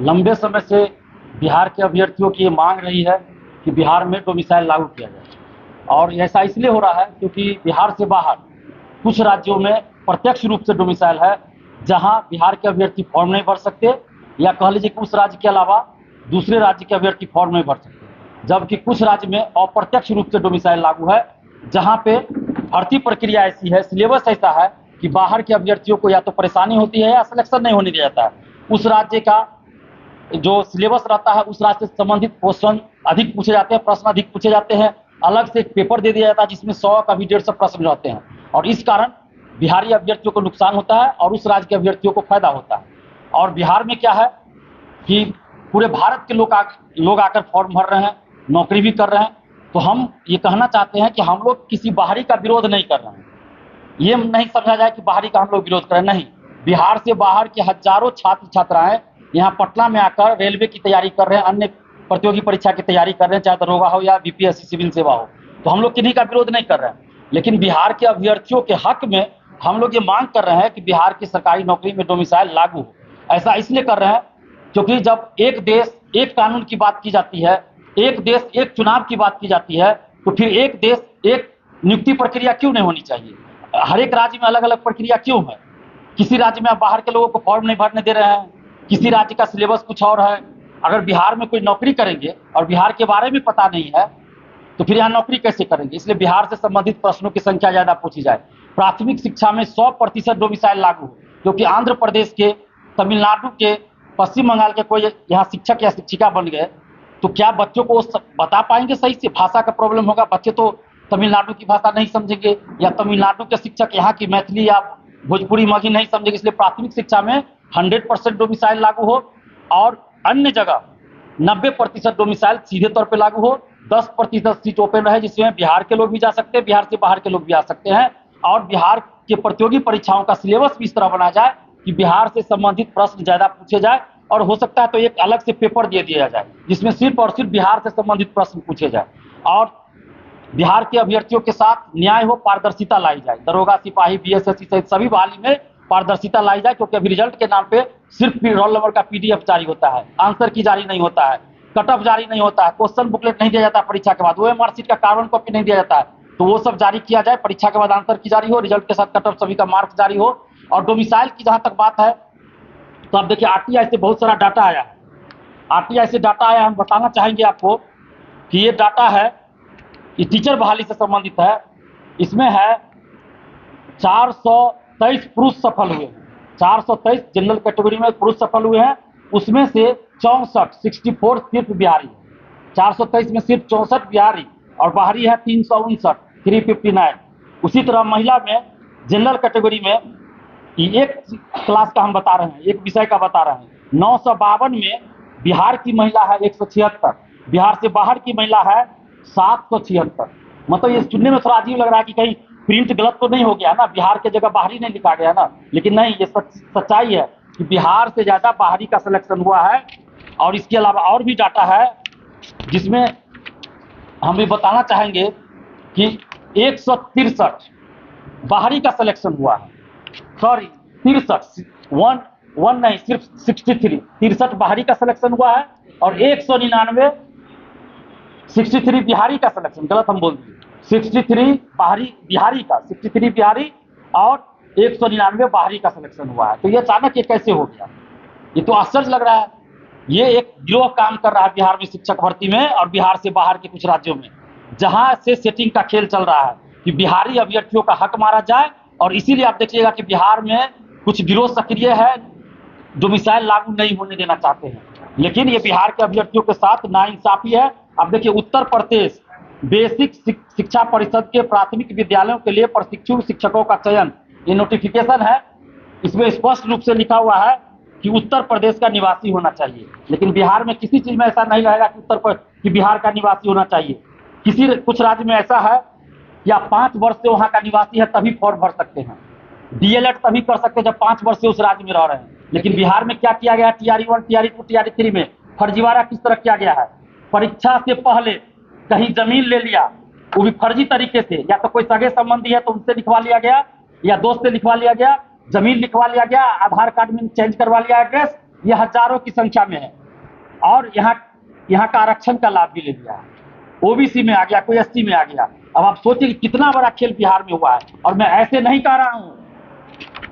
लंबे समय से बिहार के अभ्यर्थियों की ये मांग रही है कि बिहार में डोमिसाइल लागू किया जाए, और ऐसा इसलिए हो रहा है क्योंकि बिहार से बाहर कुछ राज्यों में प्रत्यक्ष रूप से डोमिसाइल है, जहां बिहार के अभ्यर्थी फॉर्म नहीं भर सकते, या कह लीजिए कि उस राज्य के अलावा दूसरे राज्य के अभ्यर्थी फॉर्म नहीं भर सकते। जबकि कुछ राज्य में अप्रत्यक्ष रूप से डोमिसाइल लागू है, जहां पे भर्ती प्रक्रिया ऐसी है, सिलेबस ऐसा है कि बाहर के अभ्यर्थियों को या तो परेशानी होती है या सिलेक्शन नहीं होने दिया जाता है। उस राज्य का जो सिलेबस रहता है, उस राज्य से संबंधित क्वेश्चन अधिक पूछे जाते हैं, प्रश्न अधिक पूछे जाते हैं, अलग से एक पेपर दे दिया जाता है जिसमें 100 कभी 150 प्रश्न रहते हैं, और इस कारण बिहारी अभ्यर्थियों को नुकसान होता है और उस राज्य के अभ्यर्थियों को फायदा होता है। और बिहार में क्या है कि पूरे भारत के लोग आकर फॉर्म भर रहे हैं, नौकरी भी कर रहे हैं। तो हम ये कहना चाहते हैं कि हम लोग किसी बाहरी का विरोध नहीं कर रहे हैं। ये नहीं समझा जाए कि बाहरी का हम लोग विरोध करें, नहीं। बिहार से बाहर के हजारों छात्र छात्राएं यहाँ पटना में आकर रेलवे की तैयारी कर रहे हैं, अन्य प्रतियोगी परीक्षा की तैयारी कर रहे हैं, चाहे दरोगा हो या बीपीएससी सिविल सेवा हो। तो हम लोग किन्हीं का विरोध नहीं कर रहे हैं, लेकिन बिहार के अभ्यर्थियों के हक में हम लोग ये मांग कर रहे हैं कि बिहार की सरकारी नौकरी में डोमिसाइल लागू हो। ऐसा इसलिए कर रहे हैं क्योंकि जब एक देश एक कानून की बात की जाती है, एक देश एक चुनाव की बात की जाती है, तो फिर एक देश एक नियुक्ति प्रक्रिया क्यों नहीं होनी चाहिए? हर एक राज्य में अलग अलग प्रक्रिया क्यों है? किसी राज्य में आप बाहर के लोगों को फॉर्म नहीं भरने दे रहे हैं, किसी राज्य का सिलेबस कुछ और है। अगर बिहार में कोई नौकरी करेंगे और बिहार के बारे में पता नहीं है, तो फिर यहाँ नौकरी कैसे करेंगे? इसलिए बिहार से संबंधित प्रश्नों की संख्या ज्यादा पूछी जाए। प्राथमिक शिक्षा में 100% डोमिसाइल लागू हो, क्योंकि आंध्र प्रदेश के, तमिलनाडु के, पश्चिम बंगाल के कोई यहाँ शिक्षक या शिक्षिका बन गए, तो क्या बच्चों को बता पाएंगे सही से? भाषा का प्रॉब्लम होगा, बच्चे तो तमिलनाडु की भाषा नहीं समझेंगे, या तमिलनाडु के शिक्षक यहाँ की मैथिली या भोजपुरी मगही नहीं समझेंगे। इसलिए प्राथमिक शिक्षा में 100% डोमिसाइल लागू हो, और अन्य जगह 90% डोमिसाइल सीधे तौर पे लागू हो। 10% सीट ओपन रहे, जिसमें बिहार के लोग भी जा सकते हैं, बिहार से बाहर के लोग भी आ सकते हैं। और बिहार के प्रतियोगी परीक्षाओं का सिलेबस भी इस तरह बना जाए कि बिहार से संबंधित प्रश्न ज्यादा पूछे जाए, और हो सकता है तो एक अलग से पेपर दे दिया जाए जिसमें सिर्फ और सिर्फ बिहार से संबंधित प्रश्न पूछे जाए, और बिहार के अभ्यर्थियों के साथ न्याय हो, पारदर्शिता लाई जाए। दरोगा, सिपाही, बीएसएससी सहित सभी बहाली में पारदर्शिता लाई जाए, क्योंकि अभी रिजल्ट के नाम पे सिर्फ रोल नंबर का पीडीएफ जारी होता है, आंसर की जारी नहीं होता है, कट ऑफ जारी नहीं होता है, क्वेश्चन बुकलेट नहीं दिया जाता परीक्षा के बाद, वो मार्कशीट का कार्बन कॉपी नहीं दिया जाता है। तो वो सब जारी किया जाए, परीक्षा के बाद आंसर की जारी हो, रिजल्ट के साथ कट ऑफ सभी का मार्क्स जारी हो। और डोमिसाइल की जहां तक बात है, तो आप देखिए आरटीआई से बहुत सारा डाटा आया है। आरटीआई से डाटा आया, हम बताना चाहेंगे आपको कि ये डाटा है, ये टीचर बहाली से संबंधित है। इसमें है 423 पुरुष सफल हुए हैं, 423 जनरल कैटेगरी में पुरुष सफल हुए हैं, उसमें से 64 सिर्फ बिहारी है। 423 में सिर्फ 64 बिहारी, और बाहरी है 359। उसी तरह महिला में जनरल कैटेगरी में एक क्लास का हम बता रहे हैं, एक विषय का बता रहे हैं, 952 में बिहार की महिला है 176, बिहार से बाहर की महिला है 776। मतलब ये सुनने में थोड़ा अजीब लग रहा है कि कहीं प्रिंट गलत तो नहीं हो गया ना, बिहार के जगह बाहरी नहीं लिखा गया ना, लेकिन नहीं, ये सच्चाई है कि बिहार से ज्यादा बाहरी का सिलेक्शन हुआ है। और इसके अलावा और भी डाटा है जिसमें हम ये बताना चाहेंगे कि 163 बाहरी का सिलेक्शन हुआ है, सॉरी 63, वन नहीं, सिर्फ 63 बाहरी का सिलेक्शन हुआ है, और 199 63 बिहारी का सिलेक्शन, गलत हम बोल दिए, 63 बाहरी बिहारी का, 63 बिहारी और 199 बाहरी का सिलेक्शन हुआ है। तो ये अचानक ये कैसे हो गया? ये तो आश्चर्य लग रहा है। ये एक गिरोह काम कर रहा है बिहार में शिक्षक भर्ती में, और बिहार से बाहर के कुछ राज्यों में, जहां से सेटिंग का खेल चल रहा है कि बिहारी अभ्यर्थियों का हक मारा जाए। और इसीलिए आप देखिएगा कि बिहार में कुछ गिरोह सक्रिय है जो मिसाइल लागू नहीं होने देना चाहते हैं, लेकिन ये बिहार के अभ्यर्थियों के साथ नाइंसाफी है। अब देखिए, उत्तर प्रदेश बेसिक शिक्षा परिषद के प्राथमिक विद्यालयों के लिए प्रशिक्षु शिक्षकों का चयन, ये नोटिफिकेशन है, इसमें स्पष्ट रूप से लिखा हुआ है कि उत्तर प्रदेश का निवासी होना चाहिए। लेकिन बिहार में किसी चीज में ऐसा नहीं रहेगा कि बिहार का निवासी होना चाहिए। कुछ राज्य में ऐसा है या 5 वर्ष से वहां का निवासी है तभी फॉर्म भर सकते हैं, डीएलएड तभी कर सकते हैं जब 5 वर्ष से उस राज्य में रह रहे हैं। लेकिन बिहार में क्या किया गया, टीआरई 1, टीआरई 2, टीआरई 3 में फर्जीवाड़ा किस तरह किया गया है? परीक्षा से पहले कहीं जमीन ले लिया, वो भी फर्जी तरीके से, या तो कोई सगे संबंधी है तो उनसे लिखवा लिया गया, या दोस्त से लिखवा लिया गया, जमीन लिखवा लिया गया, आधार कार्ड में चेंज करवा लिया एड्रेस, ये हजारों की संख्या में है। और यहाँ का आरक्षण का लाभ भी ले लिया, ओबीसी में आ गया, कोई एससी में आ गया। अब आप सोचिए कि कितना बड़ा खेल बिहार में हुआ है। और मैं ऐसे नहीं कह रहा हूँ,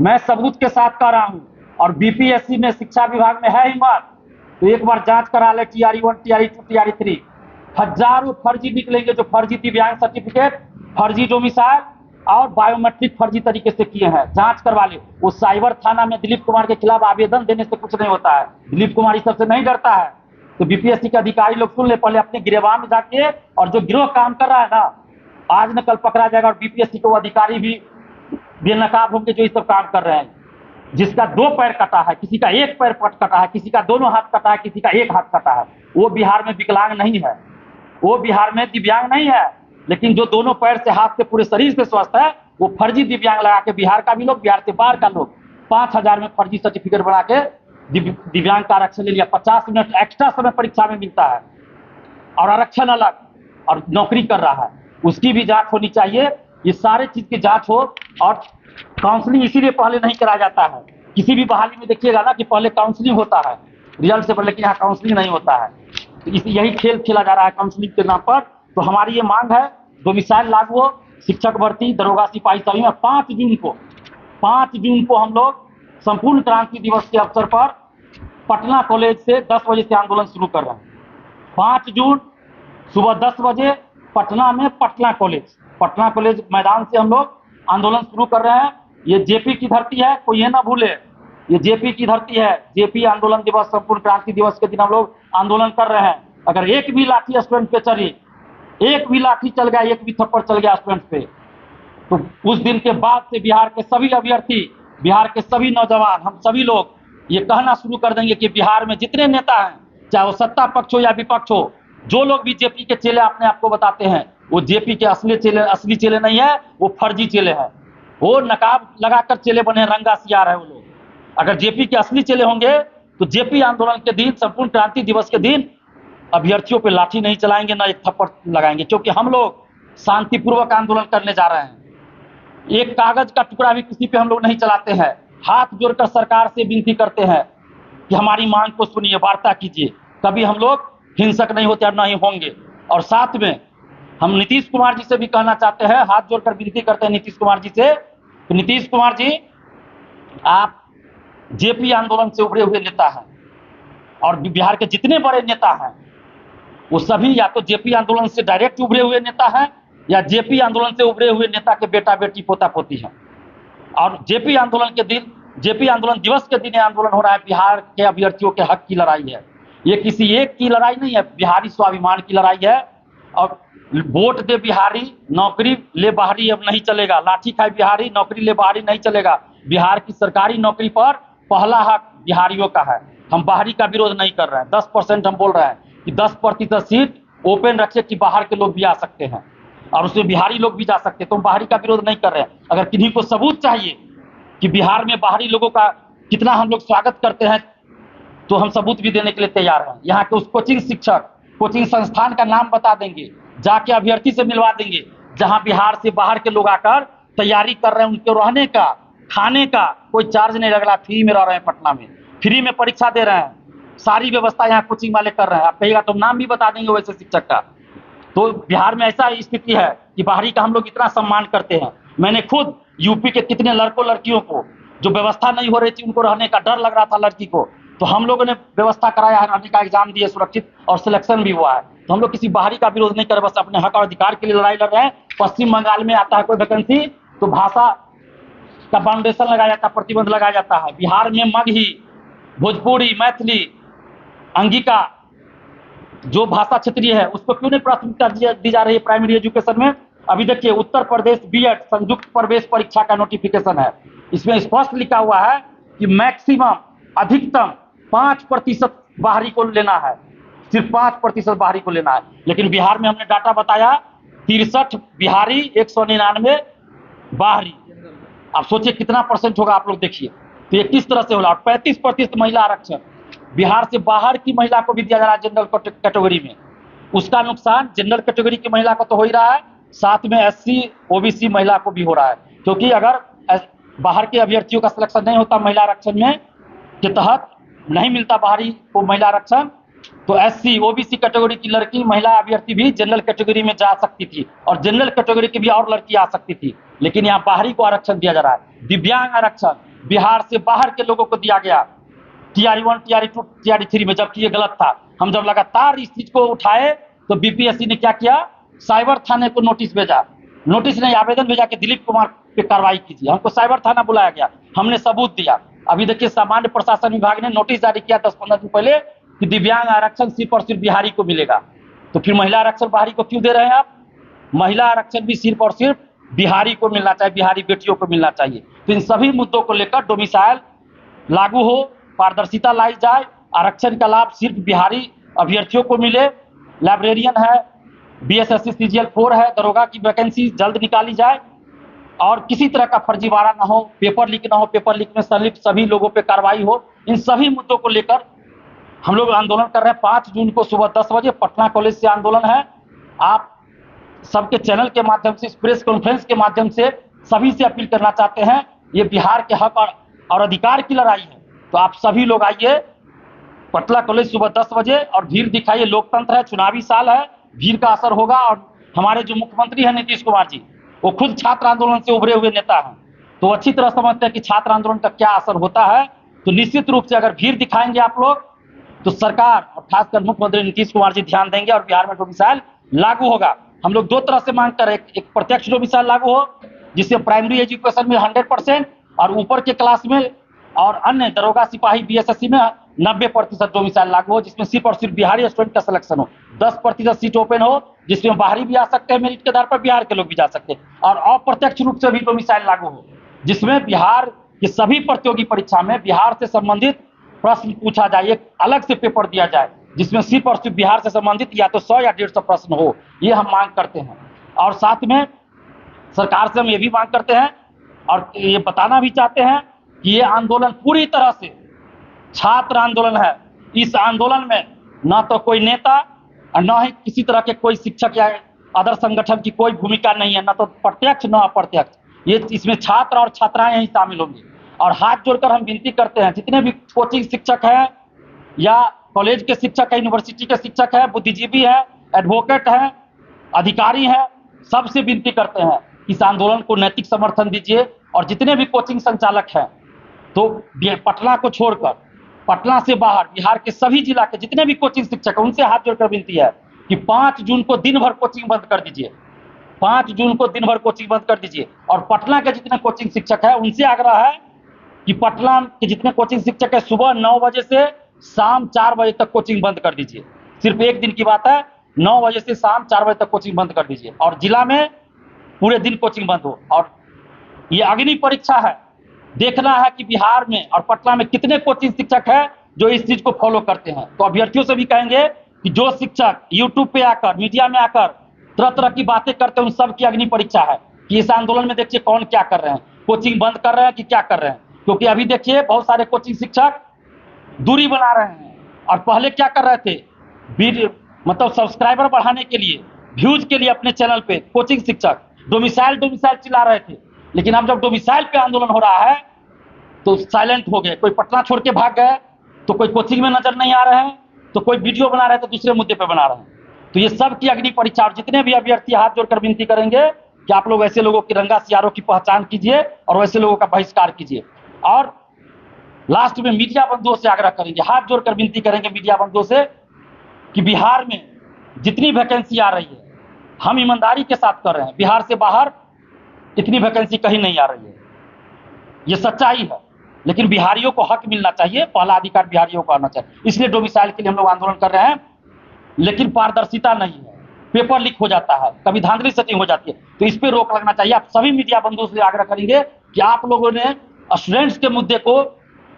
मैं सबूत के साथ कह रहा हूँ। और बीपीएससी में, शिक्षा विभाग में है हिम्मत तो एक बार जांच करा ले, TRE 1, TRE 2, TRE 3, हजारों फर्जी निकलेंगे, जो फर्जी दिव्यांग सर्टिफिकेट, फर्जी डोमिसाइल और बायोमेट्रिक फर्जी तरीके से किए हैं। जांच करवा ले। वो साइबर थाना में दिलीप कुमार के खिलाफ आवेदन देने से कुछ नहीं होता है। दिलीप कुमार इस सबसे नहीं डरता है। तो बीपीएससी के अधिकारी लोग सुन ले, पहले अपने गिरबान में जाके, और जो गिरोह काम कर रहा है ना, आज न कल पकड़ा जाएगा। और बीपीएससी के वो अधिकारी भी बेनकाब होंगे जो ये सब काम कर रहे हैं। जिसका 2 पैर कटा है, किसी का 1 पैर कटा है, किसी का दोनों हाथ कटा है, किसी का 1 हाथ कटा है, वो बिहार में विकलांग नहीं है, वो बिहार में दिव्यांग नहीं है। लेकिन जो दोनों पैर से, हाथ से, पूरे शरीर से स्वस्थ है, वो फर्जी दिव्यांग लगा के बिहार का भी लोग, बिहार से बाहर का लोग 5000 में फर्जी सर्टिफिकेट बना के दिव्यांग का आरक्षण ले लिया। 50 मिनट एक्स्ट्रा समय परीक्षा में मिलता है और आरक्षण अलग, और नौकरी कर रहा है। उसकी भी जांच होनी चाहिए। ये सारे चीज की जांच हो। और काउंसलिंग इसीलिए पहले नहीं कराया जाता है। किसी भी बहाली में देखिएगा ना कि पहले काउंसलिंग होता है रिजल्ट से पहले, लेकिन यहाँ काउंसलिंग नहीं होता है। तो यही खेल खेला जा रहा है काउंसलिंग के नाम पर। तो हमारी ये मांग है, डोमिसाइल लागू हो, शिक्षक भर्ती, दरोगा, सिपाही सभी में 5 जून को हम लोग संपूर्ण क्रांति दिवस के अवसर पर पटना कॉलेज से 10 बजे से आंदोलन शुरू कर रहे हैं। 5 जून सुबह 10 बजे पटना में पटना कॉलेज मैदान से हम लोग आंदोलन शुरू कर रहे हैं। ये जेपी की धरती है, कोई ये ना भूले, ये जेपी की धरती है। जेपी आंदोलन दिवस, संपूर्ण क्रांति दिवस के दिन हम लोग आंदोलन कर रहे हैं। अगर एक भी लाठी स्टूडेंट पे चली, एक भी लाठी चल गया, एक भी थप्पड़ चल गया स्टूडेंट पे, तो उस दिन के बाद से बिहार के सभी अभ्यर्थी, बिहार के सभी नौजवान, हम सभी लोग ये कहना शुरू कर देंगे कि बिहार में जितने नेता हैं, चाहे वो सत्ता पक्ष हो या विपक्ष हो, जो लोग भी जेपी के चेले अपने आप को बताते हैं, वो जेपी के असली चेले नहीं है, वो फर्जी चेले हैं। वो नकाब लगाकर चेले बने, रंगा सियार है वो लोग। अगर जेपी के असली चेले होंगे तो जेपी आंदोलन के दिन, संपूर्ण क्रांति दिवस के दिन अभ्यर्थियों पे लाठी नहीं चलाएंगे, ना एक थप्पड़ लगाएंगे, क्योंकि हम लोग शांतिपूर्वक आंदोलन करने जा रहे हैं। एक कागज का टुकड़ा भी किसी पे हम लोग नहीं चलाते हैं। हाथ जोड़कर सरकार से विनती करते हैं कि हमारी मांग को सुनिए, वार्ता कीजिए। कभी हम लोग हिंसक नहीं होते और ना ही होंगे। और साथ में हम नीतीश कुमार जी से भी कहना चाहते हैं, हाथ जोड़कर विनती करते हैं नीतीश कुमार जी से, तो नीतीश कुमार जी, आप जेपी आंदोलन से उभरे हुए नेता हैं, और बिहार के जितने बड़े नेता हैं वो सभी या तो जेपी आंदोलन से डायरेक्ट उभरे हुए नेता हैं, या जेपी आंदोलन से उभरे हुए नेता के बेटा बेटी, पोता पोती हैं। और जेपी आंदोलन के दिन, जेपी आंदोलन दिवस के दिन आंदोलन हो रहा है। बिहार के अभ्यर्थियों के हक की लड़ाई है। ये किसी एक की लड़ाई नहीं है, बिहारी स्वाभिमान की लड़ाई है। और वोट दे बिहारी, नौकरी ले बाहरी अब नहीं चलेगा। लाठी खाए बिहारी, नौकरी ले बाहरी नहीं चलेगा। बिहार की सरकारी नौकरी पर पहला हक बिहारियों का है। हम बाहरी का विरोध नहीं कर रहे हैं। 10% हम बोल रहे हैं कि 10% सीट ओपन रखे कि बाहर के लोग भी आ सकते हैं, और उसमें बिहारी लोग भी जा सकते हैं। तो हम बाहरी का विरोध नहीं कर रहे हैं। अगर किन्हीं को सबूत चाहिए कि बिहार में बाहरी लोगों का कितना हम लोग स्वागत करते हैं, तो हम सबूत भी देने के लिए तैयार हैं। यहाँ के उस कोचिंग शिक्षक, कोचिंग संस्थान का नाम बता देंगे, जाके अभ्यर्थी से मिलवा देंगे, जहां बिहार से बाहर के लोग आकर तैयारी कर रहे हैं। उनके रहने का, खाने का कोई चार्ज नहीं लग रहा, फ्री में रह रहे हैं, पटना में फ्री में परीक्षा दे रहे हैं। सारी व्यवस्था यहाँ कोचिंग वाले कर रहे हैं। आप कहिएगा तो नाम भी बता देंगे वैसे शिक्षक का। तो बिहार में ऐसा स्थिति है कि बाहरी का हम लोग इतना सम्मान करते हैं। मैंने खुद यूपी के कितने लड़कों लड़कियों को, जो व्यवस्था नहीं हो रही थी, उनको रहने का डर लग रहा था लड़की को, तो हम लोगों ने व्यवस्था कराया है, रहने का एग्जाम दिए सुरक्षित, और सिलेक्शन भी हुआ है। तो हम लोग किसी बाहरी का विरोध नहीं कर रहे, बस अपने हक और अधिकार के लिए लड़ाई लड़ रहे हैं। पश्चिम बंगाल में आता है कोई वैकेंसी तो भाषा का बाउंडेशन लगाया जाता है, प्रतिबंध लगाया जाता है। बिहार में मगही, भोजपुरी, मैथिली, अंगिका जो भाषा क्षेत्रीय है, उसको क्यों नहीं प्राथमिकता दी जा रही है प्राइमरी एजुकेशन में? अभी देखिए, उत्तर प्रदेश बीएड संयुक्त प्रवेश परीक्षा का नोटिफिकेशन है। इसमें स्पष्ट लिखा हुआ है कि मैक्सिमम, अधिकतम 5% बाहरी को लेना है, सिर्फ 5% बाहरी को लेना है। लेकिन बिहार में हमने डाटा बताया 63 बिहारी, 199 बाहरी। आप सोचिए कितना परसेंट होगा, आप लोग देखिए। तो ये किस तरह से होगा। 35% महिला आरक्षण बिहार से बाहर की महिला को भी दिया जा रहा है जनरल कैटेगरी में। उसका नुकसान जनरल कैटेगरी की महिला को तो हो ही रहा है, साथ में एससी ओबीसी महिला को भी हो रहा है। क्योंकि अगर बाहर के अभ्यर्थियों का सिलेक्शन नहीं होता महिला आरक्षण में के तहत, नहीं मिलता बाहरी को महिला आरक्षण, तो एससी ओबीसी कैटेगरी की लड़की महिला अभ्यर्थी भी जनरल कैटेगरी में जा सकती थी और जनरल कैटेगरी की भी और लड़की आ सकती थी। लेकिन यहाँ बाहरी को आरक्षण दिया जा रहा है। दिव्यांग आरक्षण बिहार से बाहर के लोगों को दिया गया टीआरई 1, टीआरई 2, टीआरई 3 में, जबकि ये गलत था। हम जब लगातार इस चीज को उठाए तो बीपीएससी ने क्या किया, साइबर थाने को नोटिस भेजा, नोटिस नहीं आवेदन भेजा कि दिलीप कुमार पे कार्रवाई कीजिए। हमको साइबर थाना बुलाया गया, हमने सबूत दिया। अभी देखिए सामान्य प्रशासन विभाग ने नोटिस जारी किया 10-15 दिन पहले कि दिव्यांग आरक्षण सिर्फ और सिर्फ बिहारी को मिलेगा। तो फिर महिला आरक्षण बाहरी को क्यों दे रहे हैं आप? महिला आरक्षण भी सिर्फ और सिर्फ बिहारी को मिलना चाहिए, बिहारी बेटियों को मिलना चाहिए। तो इन सभी मुद्दों को लेकर डोमिसाइल लागू हो, पारदर्शिता लाई जाए, आरक्षण का लाभ सिर्फ बिहारी अभ्यर्थियों को मिले। लाइब्रेरियन है, बीएसएससी सीजीएल 4 है, दरोगा की वैकेंसी जल्द निकाली जाए और किसी तरह का फर्जीवाड़ा ना हो, पेपर लीक ना हो, पेपर लीक में संलिप्त सभी लोगों पे कार्रवाई हो। इन सभी मुद्दों को लेकर हम लोग आंदोलन कर रहे हैं। 5 जून को सुबह 10 बजे पटना कॉलेज से आंदोलन है। आप सबके चैनल के माध्यम से, इस प्रेस कॉन्फ्रेंस के माध्यम से सभी से अपील करना चाहते हैं, ये बिहार के हक और अधिकार की लड़ाई है। तो आप सभी लोग आइए पटना कॉलेज सुबह 10 बजे और भीड़ दिखाइए। लोकतंत्र है, चुनावी साल है, भीड़ का असर होगा। और हमारे जो मुख्यमंत्री हैं नीतीश कुमार जी, वो खुद छात्र आंदोलन से उभरे हुए नेता हैं, तो अच्छी तरह समझते हैं कि छात्र आंदोलन का क्या असर होता है। तो निश्चित रूप से अगर भीड़ दिखाएंगे आप लोग तो सरकार और खासकर मुख्यमंत्री नीतीश कुमार जी ध्यान देंगे और बिहार में डोमिसाइल लागू होगा। हम लोग 2 तरह से मांग कर, एक प्रत्यक्ष डोमिसाइल लागू हो जिससे प्राइमरी एजुकेशन में 100% और ऊपर के क्लास में और अन्य दरोगा सिपाही बीएसएससी में 90% डोमिसाइल लागू हो, जिसमें सिर्फ और सिर्फ बिहारी स्टूडेंट का सिलेक्शन हो। 10% सीट ओपन हो जिसमें बाहरी भी आ सकते हैं, मेरिट के आधार पर बिहार के लोग भी जा सकते हैं। और अप्रत्यक्ष रूप से भी डोमिसाइल लागू हो जिसमें बिहार की सभी प्रतियोगी परीक्षा में बिहार से संबंधित प्रश्न पूछा जाए, एक अलग से पेपर दिया जाए जिसमें सिर्फ और सिर्फ बिहार से संबंधित या तो 100 या 150 प्रश्न हो। ये हम मांग करते हैं। और साथ में सरकार से हम ये भी मांग करते हैं और ये बताना भी चाहते हैं कि ये आंदोलन पूरी तरह से छात्र आंदोलन है। इस आंदोलन में न तो कोई नेता और न ही किसी तरह के कोई शिक्षक या अदर संगठन की कोई भूमिका नहीं है, न तो प्रत्यक्ष न अप्रत्यक्ष। ये इसमें छात्र और छात्राएं ही शामिल होंगी। और हाथ जोड़कर हम विनती करते हैं, जितने भी कोचिंग शिक्षक हैं या कॉलेज के शिक्षक हैं, यूनिवर्सिटी के शिक्षक हैं, बुद्धिजीवी हैं, एडवोकेट हैं, अधिकारी हैं, सबसे विनती करते हैं इस आंदोलन को नैतिक समर्थन दीजिए। और जितने भी कोचिंग संचालक हैं तो पटना को छोड़कर पटना से बाहर बिहार के सभी जिला के जितने भी कोचिंग शिक्षक हैं उनसे हाथ जोड़कर विनती है कि 5 जून को दिन भर कोचिंग बंद कर दीजिए। 5 जून को दिन भर कोचिंग बंद कर दीजिए। और पटना के जितने कोचिंग शिक्षक हैं उनसे आग्रह है कि पटना के जितने कोचिंग शिक्षक है सुबह 9 बजे से शाम 4 बजे तक कोचिंग बंद कर दीजिए। सिर्फ एक दिन की बात है, 9 बजे से शाम 4 बजे तक कोचिंग बंद कर दीजिए और जिला में पूरे दिन कोचिंग बंद हो। और ये अग्नि परीक्षा है, देखना है कि बिहार में और पटना में कितने कोचिंग शिक्षक हैं जो इस चीज को फॉलो करते हैं। तो अभ्यर्थियों से भी कहेंगे कि जो शिक्षक यूट्यूब पे आकर, मीडिया में आकर तरह तरह की बातें करते हैं, उन सब की अग्नि परीक्षा है कि इस आंदोलन में देखिए कौन क्या कर रहे हैं, कोचिंग बंद कर रहे हैं कि क्या कर रहे हैं। क्योंकि अभी देखिए बहुत सारे कोचिंग शिक्षक दूरी बना रहे हैं और पहले क्या कर रहे थे, मतलब सब्सक्राइबर बढ़ाने के लिए, व्यूज के लिए अपने चैनल पे कोचिंग शिक्षक डोमिसाइल चिल्ला रहे थे। लेकिन अब जब डोमिसाइल पे आंदोलन हो रहा है तो साइलेंट हो गए। कोई पटना छोड़ के भाग गए, तो कोई कोचिंग में नजर नहीं आ रहे हैं, तो कोई वीडियो बना रहे हैं तो दूसरे मुद्दे पे बना रहे हैं। तो ये सब की अग्नि परीक्षा। और जितने भी अभ्यर्थी हाथ जोड़कर विनती करेंगे कि आप लोग ऐसे लोगों की रंगा सियारों की पहचान कीजिए और वैसे लोगों का बहिष्कार कीजिए। और लास्ट में मीडिया बंधुओं से आग्रह करेंगे, हाथ जोड़कर विनती करेंगे मीडिया बंधुओं से कि बिहार में जितनी वैकेंसी आ रही है हम ईमानदारी के साथ कर रहे हैं। बिहार से बाहर इतनी वैकेंसी कहीं नहीं आ रही है, ये सच्चाई है। लेकिन बिहारियों को हक मिलना चाहिए, पहला अधिकार बिहारियों को आना चाहिए। इसलिए डोमिसाइल के लिए हम लोग आंदोलन कर रहे हैं। लेकिन पारदर्शिता नहीं है, पेपर लीक हो जाता है, कभी धांधली सेटिंग हो जाती है, तो इस पर रोक लगना चाहिए। आप सभी मीडिया बंधुओं से आग्रह करेंगे कि आप लोगों ने स्टूडेंट्स के मुद्दे को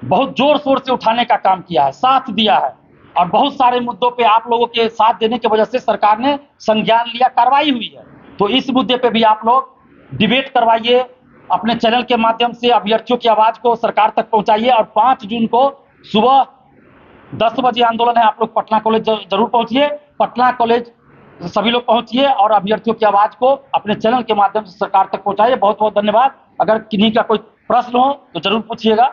बहुत जोर शोर से उठाने का काम किया है, साथ दिया है। और बहुत सारे मुद्दों पे आप लोगों के साथ देने की वजह से सरकार ने संज्ञान लिया, कार्रवाई हुई है। तो इस मुद्दे पे भी आप लोग डिबेट करवाइए, अपने चैनल के माध्यम से अभ्यर्थियों की आवाज को सरकार तक पहुंचाइए। और 5 जून को सुबह 10 बजे आंदोलन है, आप लोग पटना कॉलेज जरूर पहुंचिए। पटना कॉलेज सभी लोग पहुंचिए और अभ्यर्थियों की आवाज को अपने चैनल के माध्यम से सरकार तक पहुंचाइए। बहुत बहुत धन्यवाद। अगर किन्हीं का कोई प्रश्न हो तो जरूर पूछिएगा।